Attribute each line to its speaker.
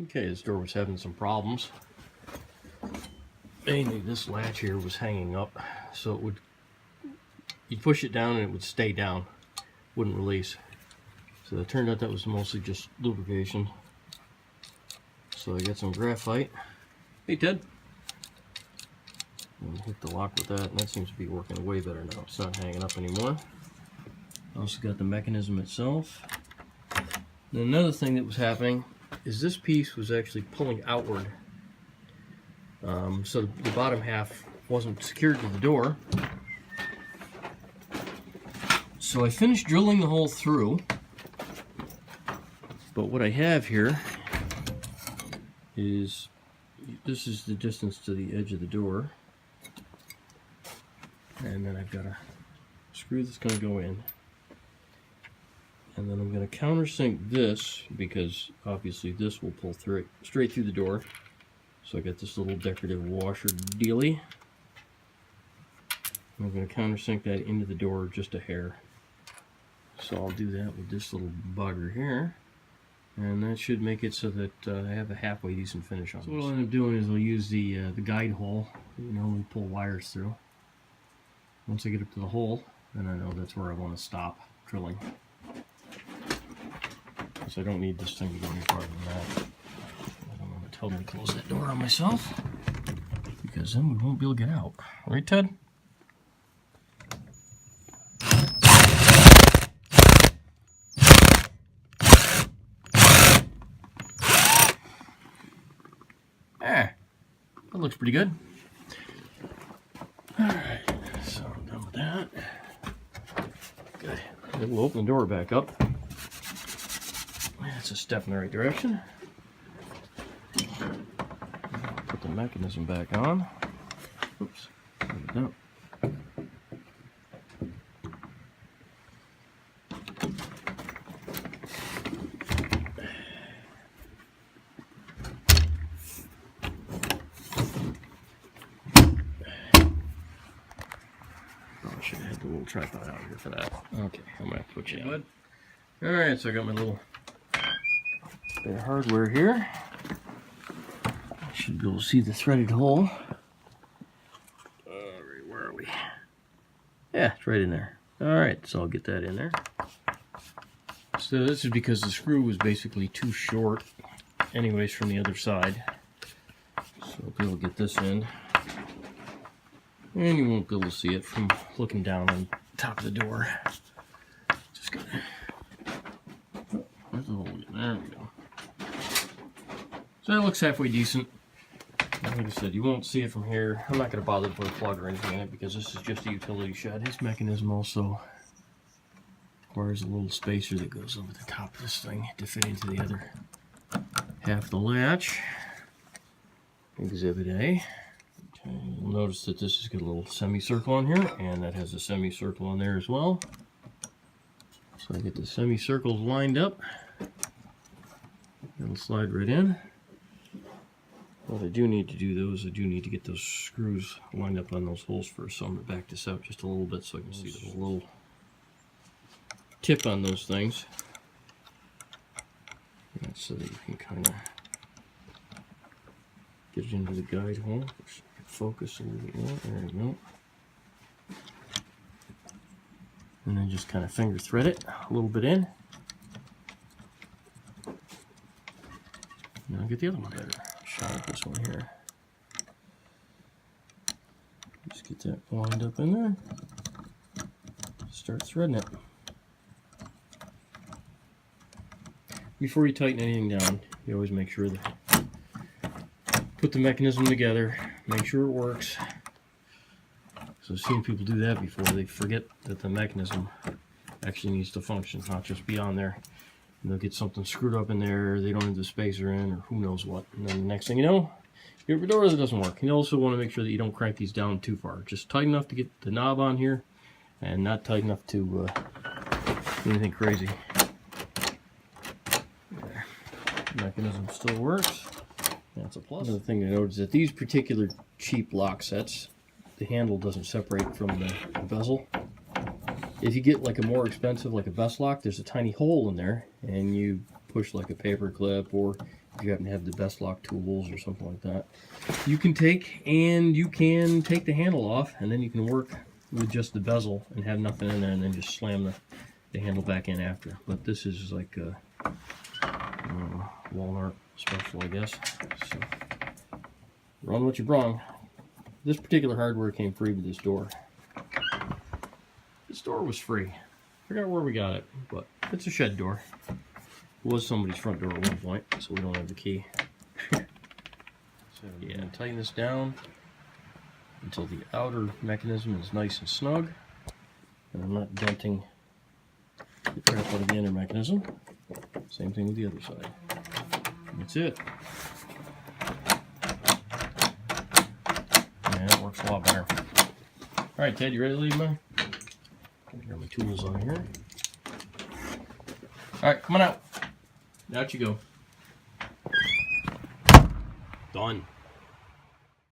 Speaker 1: Okay, this door was having some problems. Mainly this latch here was hanging up, so it would, you'd push it down and it would stay down, wouldn't release. So it turned out that was mostly just lubrication. So I got some graphite. Hey Ted. And hit the lock with that, and that seems to be working way better now. It's not hanging up anymore. Also got the mechanism itself. And another thing that was happening is this piece was actually pulling outward. So the bottom half wasn't secured to the door. So I finished drilling the hole through. But what I have here is, this is the distance to the edge of the door. And then I've got a screw that's going to go in. And then I'm going to countersink this, because obviously this will pull through it straight through the door. So I got this little decorative washer dealie. I'm going to countersink that into the door just a hair. So I'll do that with this little bugger here. And that should make it so that I have a halfway decent finish on this. So what I'll end up doing is I'll use the guide hole that you normally pull wires through. Once I get up to the hole, then I know that's where I want to stop drilling. Because I don't need this thing to go any farther than that. I don't want to totally close that door on myself, because then we won't be able to get out. Right, Ted? That looks pretty good. Alright, so I'm done with that. Good. Then we'll open the door back up. That's a step in the right direction. Put the mechanism back on. Oops. No. I should have had the little tripod out here for that. Okay, I'm gonna have to put you in. Alright, so I got my little bit of hardware here. I should be able to see the threaded hole. Alright, where are we? Yeah, it's right in there. Alright, so I'll get that in there. So this is because the screw was basically too short anyways from the other side. So I'll be able to get this in. And you won't be able to see it from looking down on top of the door. Just gonna... Oh, there's a hole in there. There we go. So that looks halfway decent. Like I said, you won't see it from here. I'm not going to bother to put a plug or anything in it because this is just a utility shed. This mechanism also requires a little spacer that goes over the top of this thing to fit into the other half of the latch. Exhibit A. Okay, you'll notice that this has got a little semicircle on here, and that has a semicircle on there as well. So I get the semicircles lined up. It'll slide right in. What I do need to do though is I do need to get those screws lined up on those holes first. So I'm going to back this out just a little bit so I can see the little tip on those things. That's so that you can kind of get it into the guide hole. Focus a little bit more. There we go. And then just kind of finger thread it a little bit in. Now I'll get the other one better. Shot at this one here. Just get that lined up in there. Start threading it. Before you tighten anything down, you always make sure that put the mechanism together, make sure it works. So I've seen people do that before. They forget that the mechanism actually needs to function, not just be on there. And they'll get something screwed up in there, they don't have the spacer in, or who knows what. And then the next thing you know, you have a door that doesn't work. You also want to make sure that you don't crank these down too far. Just tight enough to get the knob on here, and not tight enough to do anything crazy. There. The mechanism still works. That's a plus. Another thing to note is that these particular cheap lock sets, the handle doesn't separate from the bezel. If you get like a more expensive, like a vest lock, there's a tiny hole in there, and you push like a paper clip or if you happen to have the best lock tools or something like that, you can take the handle off, and then you can work with just the bezel and have nothing in there, and then just slam the handle back in after. But this is like a walnut special, I guess. So run what you brung. This particular hardware came free with this door. This door was free. I forgot where we got it, but it's a shed door. It was somebody's front door at one point, so we don't have the key. So yeah, tighten this down until the outer mechanism is nice and snug, and I'm not denting the crap out of the inner mechanism. Same thing with the other side. That's it. Yeah, that works a lot better. Alright, Ted, you ready to leave, man? Got my tools on here. Alright, come on out. Out you go. Done.